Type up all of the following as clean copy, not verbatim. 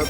Hop.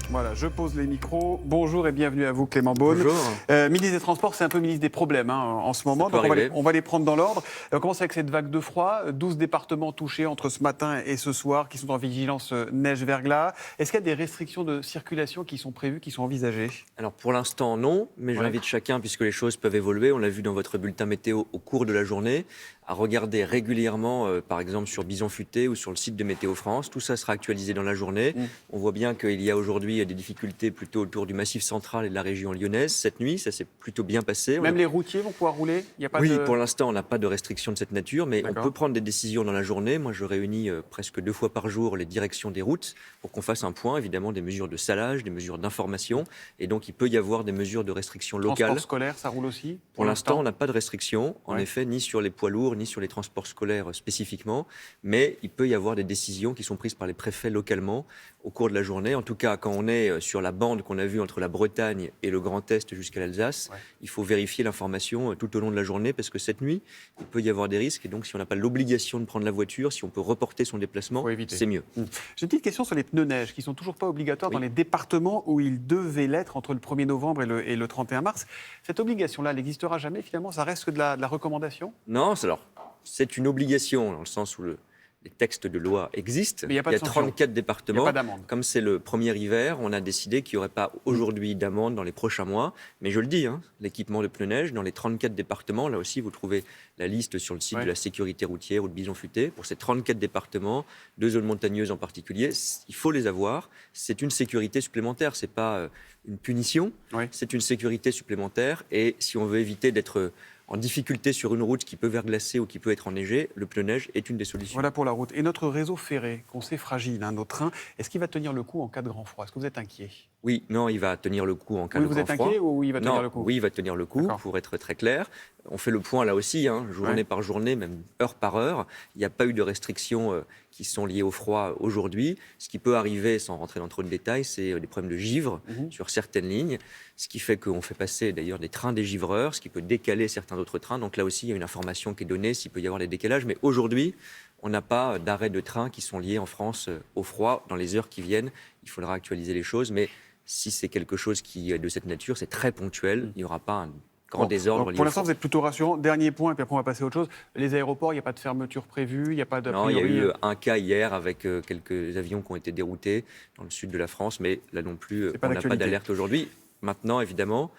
Voilà, je pose les micros. Bonjour et bienvenue à vous, Clément Beaune. Bonjour. Ministre des Transports, c'est un peu ministre des problèmes en ce moment. Donc on va les prendre dans l'ordre. On commence avec cette vague de froid. 12 départements touchés entre ce matin et ce soir, qui sont en vigilance neige-verglas. Est-ce qu'il y a des restrictions de circulation qui sont prévues, qui sont envisagées? Alors pour l'instant, non, mais j'invite chacun, puisque les choses peuvent évoluer, on l'a vu dans votre bulletin météo au cours de la journée, à regarder régulièrement, par exemple sur Bison Futé ou sur le site de Météo France. Tout ça sera actualisé dans la journée. On voit bien qu'il y a aujourd'hui des difficultés plutôt autour du Massif central et de la région lyonnaise. Cette nuit, ça s'est plutôt bien passé. Même les routiers vont pouvoir rouler? Il y a pas Oui, pour l'instant, on n'a pas de restrictions de cette nature, mais on D'accord. peut prendre des décisions dans la journée. Moi, je réunis presque 2 fois par jour les directions des routes pour qu'on fasse un point, évidemment, des mesures de salage, des mesures d'information. Et donc, il peut y avoir des mesures de restrictions locales. Transport scolaire, ça roule aussi? Pour l'instant, on n'a pas de restrictions, en Ouais. effet, ni sur les poids lourds, ni sur les transports scolaires spécifiquement. Mais il peut y avoir des décisions qui sont prises par les préfets localement au cours de la journée. En tout cas, quand on est sur la bande qu'on a vue entre la Bretagne et le Grand Est jusqu'à l'Alsace, il faut vérifier l'information tout au long de la journée parce que cette nuit, il peut y avoir des risques. Et donc, si on n'a pas l'obligation de prendre la voiture, si on peut reporter son déplacement, c'est mieux. J'ai une petite question sur les pneus neige qui ne sont toujours pas obligatoires dans les départements où ils devaient l'être entre le 1er novembre et le 31 mars. Cette obligation-là, elle n'existera jamais finalement? Ça reste que de la recommandation? Non, alors, c'est une obligation dans le sens où les textes de loi existent. Mais il y a pas de sanction. 34 départements. Il y a pas d'amende. Comme c'est le premier hiver, on a décidé qu'il n'y aurait pas aujourd'hui d'amende dans les prochains mois. Mais je le dis, l'équipement de pneus neige, dans les 34 départements, là aussi, vous trouvez la liste sur le site de la sécurité routière ou de Bison Futé. Pour ces 34 départements, 2 zones montagneuses en particulier, il faut les avoir. C'est une sécurité supplémentaire, ce n'est pas une punition, c'est une sécurité supplémentaire. Et si on veut éviter d'être en difficulté sur une route qui peut verglacer ou qui peut être enneigée, le pneu neige est une des solutions. Voilà pour la route. Et notre réseau ferré, qu'on sait fragile, nos trains, est-ce qu'il va tenir le coup en cas de grand froid? Est-ce que vous êtes inquiet? Oui, non, il va tenir le coup en cas de grand froid. Vous êtes inquiet ou il va tenir le coup? Oui, il va tenir le coup, pour être très clair. On fait le point là aussi, journée par journée, même heure par heure. Il n'y a pas eu de restrictions qui sont liées au froid aujourd'hui. Ce qui peut arriver, sans rentrer dans trop de détails, c'est des problèmes de givre sur certaines lignes, ce qui fait qu'on fait passer d'ailleurs des trains des givreurs, ce qui peut décaler certains autres trains. Donc là aussi, il y a une information qui est donnée s'il peut y avoir des décalages. Mais aujourd'hui, on n'a pas d'arrêt de train qui sont liés en France au froid dans les heures qui viennent. Il faudra actualiser les choses, mais si c'est quelque chose qui est de cette nature, c'est très ponctuel. Il n'y aura pas un grand désordre. Pour l'instant, vous êtes plutôt rassurant. Dernier point, et puis après on va passer à autre chose. Les aéroports, il n'y a pas de fermeture prévue, il n'y a pas d'a Non, il priori... y a eu un cas hier avec quelques avions qui ont été déroutés dans le sud de la France, mais là non plus, on n'a pas d'alerte aujourd'hui. Maintenant, évidemment,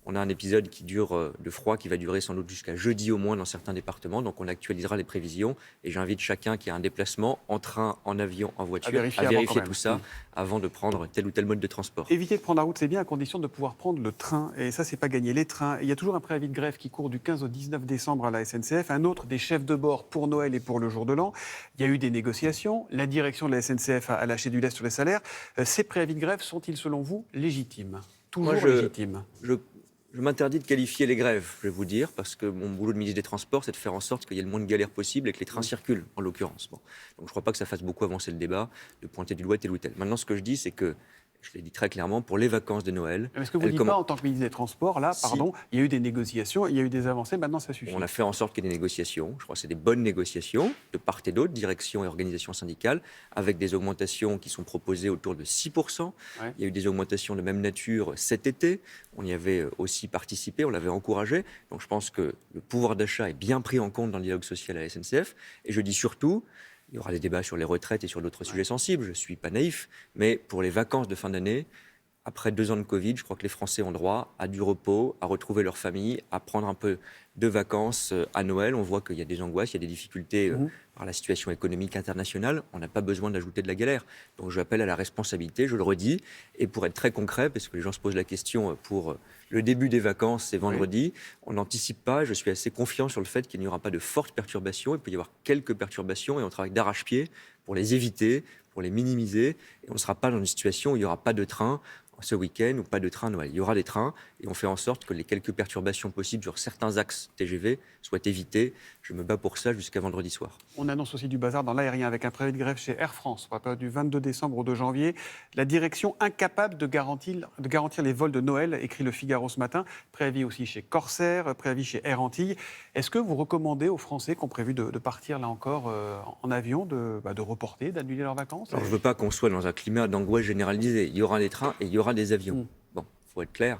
on a un épisode qui dure de froid qui va durer sans doute jusqu'à jeudi au moins dans certains départements. Donc on actualisera les prévisions et j'invite chacun qui a un déplacement en train, en avion, en voiture à vérifier tout ça avant de prendre tel ou tel mode de transport. Éviter de prendre la route, c'est bien à condition de pouvoir prendre le train. Et ça, c'est pas gagné. Les trains, il y a toujours un préavis de grève qui court du 15 au 19 décembre à la SNCF. Un autre des chefs de bord pour Noël et pour le jour de l'an. Il y a eu des négociations. La direction de la SNCF a lâché du lest sur les salaires. Ces préavis de grève sont-ils, selon vous, légitimes? Toujours légitimes? Je m'interdis de qualifier les grèves, je vais vous dire, parce que mon boulot de ministre des Transports, c'est de faire en sorte qu'il y ait le moins de galères possible et que les trains circulent, en l'occurrence. Donc je ne crois pas que ça fasse beaucoup avancer le débat, de pointer du doigt tel ou tel. Maintenant, ce que je dis, c'est que, je l'ai dit très clairement, pour les vacances de Noël... Est-ce que vous ne dites pas, en tant que ministre des Transports, là, il y a eu des négociations, il y a eu des avancées, maintenant ça suffit? On a fait en sorte qu'il y ait des négociations. Je crois que c'est des bonnes négociations, de part et d'autre, direction et organisations syndicales, avec des augmentations qui sont proposées autour de 6%. Il y a eu des augmentations de même nature cet été. On y avait aussi participé, on l'avait encouragé. Donc je pense que le pouvoir d'achat est bien pris en compte dans le dialogue social à la SNCF. Et je dis surtout... Il y aura des débats sur les retraites et sur d'autres sujets sensibles, je ne suis pas naïf, mais pour les vacances de fin d'année, après 2 ans de Covid, je crois que les Français ont droit à du repos, à retrouver leur famille, à prendre un peu de vacances à Noël. On voit qu'il y a des angoisses, il y a des difficultés par la situation économique internationale. On n'a pas besoin d'ajouter de la galère. Donc je appelle à la responsabilité, je le redis. Et pour être très concret, parce que les gens se posent la question pour le début des vacances, c'est vendredi, on n'anticipe pas. Je suis assez confiant sur le fait qu'il n'y aura pas de fortes perturbations. Il peut y avoir quelques perturbations et on travaille d'arrache-pied pour les éviter, pour les minimiser. Et on ne sera pas dans une situation où il n'y aura pas de train ce week-end ou pas de train Noël. Il y aura des trains et on fait en sorte que les quelques perturbations possibles sur certains axes TGV soient évitées. Je me bats pour ça jusqu'à vendredi soir. On annonce aussi du bazar dans l'aérien avec un préavis de grève chez Air France pour la période du 22 décembre au 2 janvier. La direction incapable de garantir les vols de Noël, écrit le Figaro ce matin. Préavis aussi chez Corsair, préavis chez Air Antilles. Est-ce que vous recommandez aux Français qui ont prévu de partir là encore en avion de reporter, d'annuler leurs vacances? Alors, je ne veux pas qu'on soit dans un climat d'angoisse généralisée. Il y aura des trains et il y aura des avions. Bon, il faut être clair.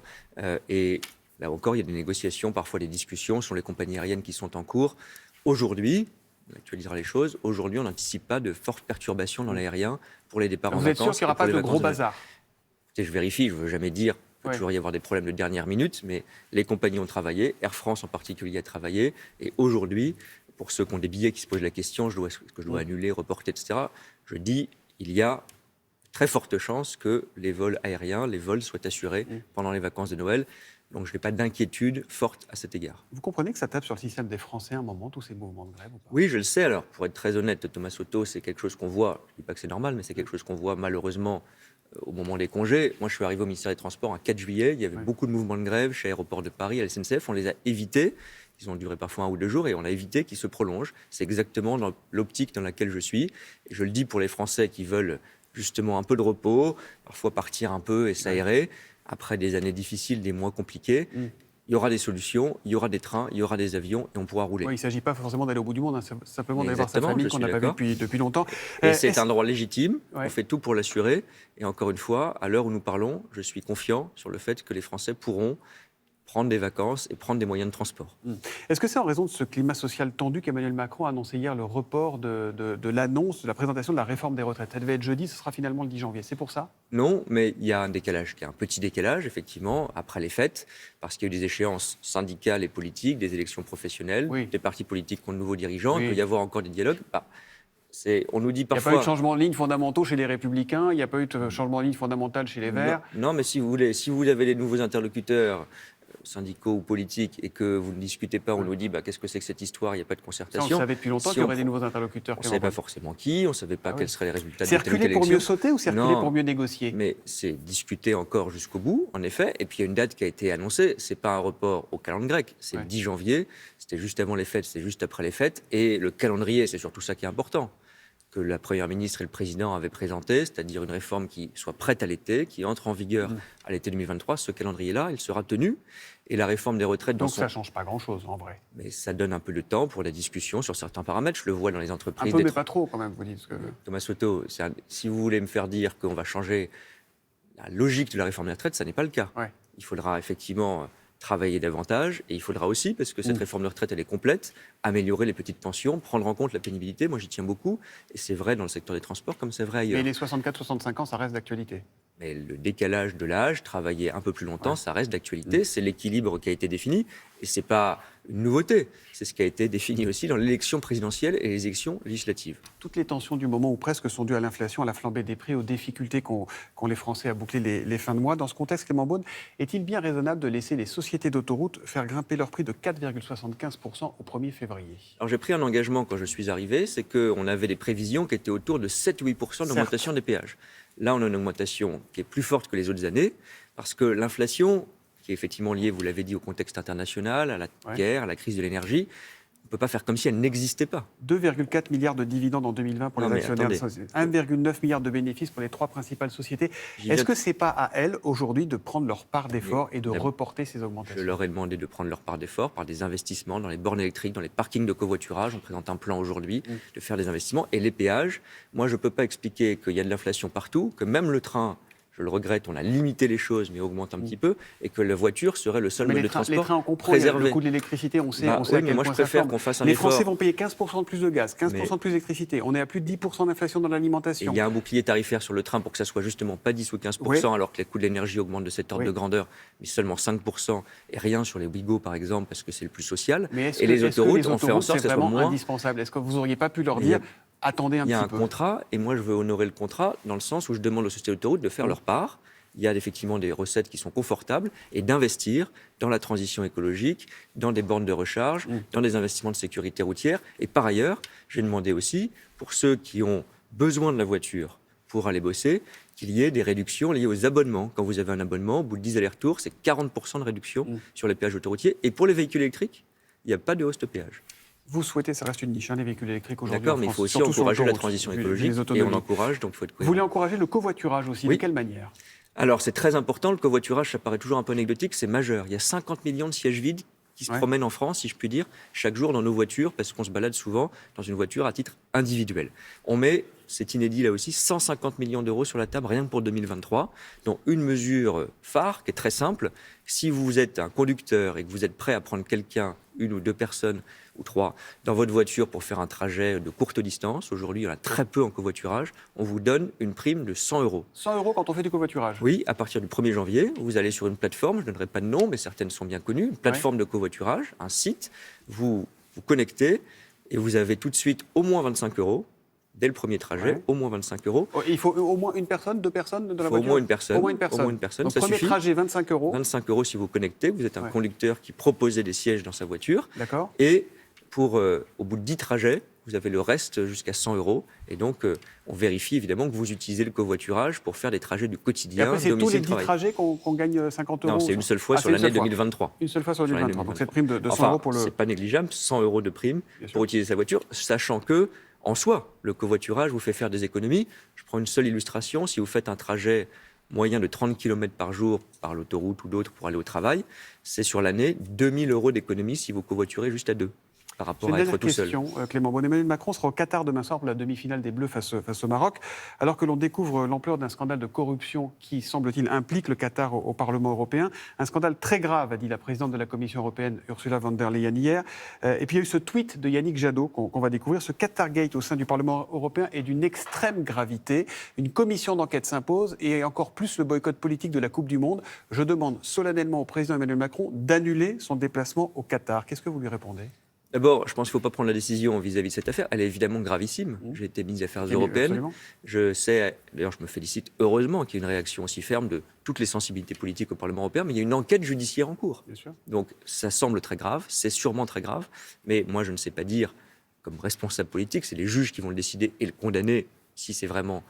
Et là encore, il y a des négociations, parfois des discussions sur les compagnies aériennes qui sont en cours. Aujourd'hui, on actualisera les choses. Aujourd'hui, on n'anticipe pas de fortes perturbations dans l'aérien pour les départs en vacances. Vous êtes sûr qu'il n'y aura pas de gros bazar? Je vérifie, je ne veux jamais dire. Il peut toujours y avoir des problèmes de dernière minute, mais les compagnies ont travaillé. Air France en particulier a travaillé. Et aujourd'hui, pour ceux qui ont des billets qui se posent la question, est-ce que je dois annuler, reporter, etc. Je dis, il y a très forte chance que les vols aériens, les vols soient assurés pendant les vacances de Noël. Donc je n'ai pas d'inquiétude forte à cet égard. Vous comprenez que ça tape sur le système des Français à un moment, tous ces mouvements de grève ou pas? Oui, je le sais. Alors, pour être très honnête, Thomas Soto, c'est quelque chose qu'on voit, je ne dis pas que c'est normal, mais c'est quelque chose qu'on voit malheureusement au moment des congés. Moi, je suis arrivé au ministère des Transports un 4 juillet. Il y avait beaucoup de mouvements de grève chez Aéroports de Paris, à la SNCF. On les a évités. Ils ont duré parfois 1 ou 2 jours et on a évité qu'ils se prolongent. C'est exactement dans l'optique dans laquelle je suis. Et je le dis pour les Français qui veulent justement un peu de repos, parfois partir un peu et s'aérer, après des années difficiles, des mois compliqués. Il y aura des solutions, il y aura des trains, il y aura des avions et on pourra rouler. Oui, il ne s'agit pas forcément d'aller au bout du monde, hein, simplement d'aller voir sa famille qu'on n'a pas vue depuis longtemps. Et c'est un droit légitime, on fait tout pour l'assurer. Et encore une fois, à l'heure où nous parlons, je suis confiant sur le fait que les Français pourront prendre des vacances et prendre des moyens de transport. Est-ce que c'est en raison de ce climat social tendu qu'Emmanuel Macron a annoncé hier le report de l'annonce, de la présentation de la réforme des retraites? Ça devait être jeudi, ce sera finalement le 10 janvier. C'est pour ça? Non, mais il y a un décalage, un petit décalage, effectivement, après les fêtes, parce qu'il y a eu des échéances syndicales et politiques, des élections professionnelles, des partis politiques qui ont de nouveaux dirigeants, il peut y avoir encore des dialogues. On nous dit parfois... Il n'y a pas eu de changement de ligne fondamentaux chez les Républicains, il n'y a pas eu de changement de ligne fondamental chez les Verts. Non, mais si vous avez des nouveaux interlocuteurs syndicaux ou politiques et que vous ne discutez pas, on nous dit qu'est-ce que c'est que cette histoire, il n'y a pas de concertation. Ça, on le savait depuis longtemps qu'il y aurait des nouveaux interlocuteurs. On ne savait pas forcément qui, on ne savait pas quels seraient les résultats de telle telle ou telle élection. C'est reculer pour mieux sauter ou c'est reculer Non, pour mieux négocier? Mais c'est discuter encore jusqu'au bout, en effet. Et puis il y a une date qui a été annoncée. Ce n'est pas un report au calendrier grec, c'est le 10 janvier. C'était juste avant les fêtes, c'est juste après les fêtes. Et le calendrier, c'est surtout ça qui est important, que la Première ministre et le Président avaient présenté, c'est-à-dire une réforme qui soit prête à l'été, qui entre en vigueur à l'été 2023. Ce calendrier-là, il sera tenu. Et la réforme des retraites... Donc ça ne change pas grand-chose, en vrai. Mais ça donne un peu de temps pour la discussion sur certains paramètres. Je le vois dans les entreprises... Un peu, mais pas trop, quand même, vous dites. Thomas Soto, si vous voulez me faire dire qu'on va changer la logique de la réforme des retraites, ça n'est pas le cas. Il faudra effectivement travailler davantage et il faudra aussi, parce que cette réforme de retraite, elle est complète, améliorer les petites pensions, prendre en compte la pénibilité. Moi, j'y tiens beaucoup. Et c'est vrai dans le secteur des transports comme c'est vrai ailleurs. Mais les 64-65 ans, ça reste d'actualité. Mais le décalage de l'âge, travailler un peu plus longtemps, ça reste d'actualité. C'est l'équilibre qui a été défini. Et ce n'est pas une nouveauté. C'est ce qui a été défini aussi dans l'élection présidentielle et les élections législatives. Toutes les tensions du moment, ou presque, sont dues à l'inflation, à la flambée des prix, aux difficultés qu'ont les Français à boucler les fins de mois. Dans ce contexte, Clément Beaune, est-il bien raisonnable de laisser les sociétés d'autoroutes faire grimper leur prix de 4,75% au 1er février? Alors j'ai pris un engagement quand je suis arrivé, c'est qu'on avait des prévisions qui étaient autour de 7-8% d'augmentation des péages. Là, on a une augmentation qui est plus forte que les autres années, parce que l'inflation, qui est effectivement liée, vous l'avez dit, au contexte international, à la guerre, à la crise de l'énergie, on ne peut pas faire comme si elle n'existait pas. 2,4 milliards de dividendes en 2020 pour les actionnaires, 1,9 milliard de bénéfices pour les 3 principales sociétés. Est-ce que ce n'est pas à elles, aujourd'hui, de prendre leur part d'effort et de reporter ces augmentations? Je leur ai demandé de prendre leur part d'effort par des investissements dans les bornes électriques, dans les parkings de covoiturage. On présente un plan aujourd'hui de faire des investissements. Et les péages, moi, je ne peux pas expliquer qu'il y a de l'inflation partout, que même le train... Je le regrette, on a limité les choses, mais augmente un petit peu, et que la voiture serait le seul mode de transport les trains, on comprend, préservé. Le coût de l'électricité, on sait à mais quel moi, point je préfère qu'on fasse un effort. Les Français vont payer 15% de plus de gaz, 15% de plus d'électricité. On est à plus de 10% d'inflation dans l'alimentation. Il y a un bouclier tarifaire sur le train pour que ça soit justement pas 10 ou 15%, alors que les coûts de l'énergie augmentent de cet ordre de grandeur, mais seulement 5%, et rien sur les Ouigo, par exemple, parce que c'est le plus social. Et les autoroutes, on fait en sorte que ça soit moins indispensable. Est-ce que vous n'auriez pas pu leur dire attendez un petit peu? Il y a un contrat, et moi, je veux honorer le contrat dans le sens où je demande aux sociétés d'autoroutes de faire leur part. Il y a effectivement des recettes qui sont confortables et d'investir dans la transition écologique, dans des bornes de recharge, dans des investissements de sécurité routière. Et par ailleurs, j'ai demandé aussi, pour ceux qui ont besoin de la voiture pour aller bosser, qu'il y ait des réductions liées aux abonnements. Quand vous avez un abonnement, au bout de 10 allers-retours, c'est 40% de réduction sur les péages autoroutiers. Et pour les véhicules électriques, il n'y a pas de hausse de péage. Vous souhaitez, ça reste une niche, les véhicules électriques aujourd'hui. D'accord, mais il faut aussi encourager la transition écologique et on encourage, donc il faut être cohérent. Vous voulez encourager le covoiturage aussi, de quelle manière? Alors c'est très important, le covoiturage, ça paraît toujours un peu anecdotique, c'est majeur. Il y a 50 millions de sièges vides qui se promènent en France, si je puis dire, chaque jour dans nos voitures, parce qu'on se balade souvent dans une voiture à titre individuel. On met, c'est inédit là aussi, 150 millions d'euros sur la table rien que pour 2023, dont une mesure phare qui est très simple. Si vous êtes un conducteur et que vous êtes prêt à prendre quelqu'un, une ou deux personnes ou trois, dans votre voiture pour faire un trajet de courte distance, aujourd'hui il y en a très peu en covoiturage, on vous donne une prime de 100 euros. 100 euros quand on fait du covoiturage? Oui, à partir du 1er janvier, vous allez sur une plateforme, je ne donnerai pas de nom, mais certaines sont bien connues, une plateforme de covoiturage, un site, vous vous connectez et vous avez tout de suite au moins 25 euros. Dès le premier trajet, au moins 25 euros. Il faut au moins une personne, deux personnes dans la voiture? Au moins une personne. Au moins une personne. Au moins une personne. Donc, ça premier suffit. trajet, 25 euros. 25 euros si vous connectez. Vous êtes un conducteur qui proposait des sièges dans sa voiture. D'accord. Et pour, au bout de 10 trajets, vous avez le reste jusqu'à 100 euros. Et donc, on vérifie évidemment que vous utilisez le covoiturage pour faire des trajets du quotidien. Et après, c'est tous les 10 trajets qu'on gagne 50 euros? Non, c'est une seule fois sur l'année 2023. Une seule fois sur 2023. Donc cette prime de 100 euros pour le... c'est pas négligeable, 100 euros de prime pour utiliser sa voiture, sachant que, en soi, le covoiturage vous fait faire des économies. Je prends une seule illustration. Si vous faites un trajet moyen de 30 km par jour par l'autoroute ou d'autres pour aller au travail, c'est sur l'année 2000 euros d'économie si vous covoiturez juste à deux. Par rapport à être tout seul. Clément Beaune. Emmanuel Macron sera au Qatar demain soir pour la demi-finale des Bleus face au Maroc. Alors que l'on découvre l'ampleur d'un scandale de corruption qui, semble-t-il, implique le Qatar au Parlement européen. Un scandale très grave, a dit la présidente de la Commission européenne, Ursula von der Leyen, hier. Et puis il y a eu ce tweet de Yannick Jadot qu'on va découvrir. Ce Qatargate au sein du Parlement européen est d'une extrême gravité. Une commission d'enquête s'impose et encore plus le boycott politique de la Coupe du Monde. Je demande solennellement au président Emmanuel Macron d'annuler son déplacement au Qatar. Qu'est-ce que vous lui répondez ? D'abord, je pense qu'il ne faut pas prendre la décision vis-à-vis de cette affaire. Elle est évidemment gravissime. J'ai été ministre des Affaires européennes. Absolument. Je sais, d'ailleurs, je me félicite heureusement qu'il y ait une réaction aussi ferme de toutes les sensibilités politiques au Parlement européen, mais il y a une enquête judiciaire en cours. Bien sûr. Donc, ça semble très grave, c'est sûrement très grave, mais moi, je ne sais pas dire, comme responsable politique, c'est les juges qui vont le décider et le condamner si c'est vraiment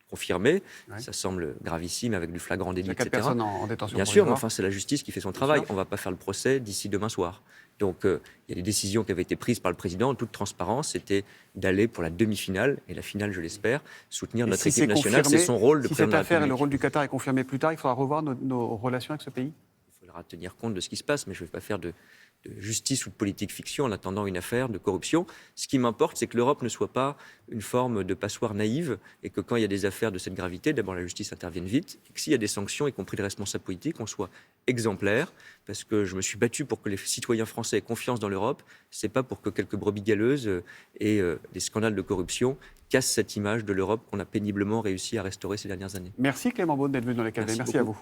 confirmé. Ça semble gravissime avec du flagrant délit, etc. 4 personnes en détention. Bien sûr, mais enfin, c'est la justice qui fait son travail. On ne va pas faire le procès d'ici demain soir. Donc, il y a des décisions qui avaient été prises par le président en toute transparence. C'était d'aller pour la demi-finale, et la finale, je l'espère, soutenir notre équipe nationale. C'est son rôle de président de la République. Si cette affaire et le rôle du Qatar est confirmé plus tard, il faudra revoir nos relations avec ce pays? Il faudra tenir compte de ce qui se passe, mais je ne vais pas faire de justice ou de politique fiction en attendant une affaire de corruption. Ce qui m'importe, c'est que l'Europe ne soit pas une forme de passoire naïve et que quand il y a des affaires de cette gravité, d'abord la justice intervienne vite et que s'il y a des sanctions, y compris des responsables politiques, on soit exemplaire, parce que je me suis battu pour que les citoyens français aient confiance dans l'Europe. C'est pas pour que quelques brebis galeuses et des scandales de corruption cassent cette image de l'Europe qu'on a péniblement réussi à restaurer ces dernières années. Merci Clément Beaune d'être venu dans les cabinets. Merci à vous.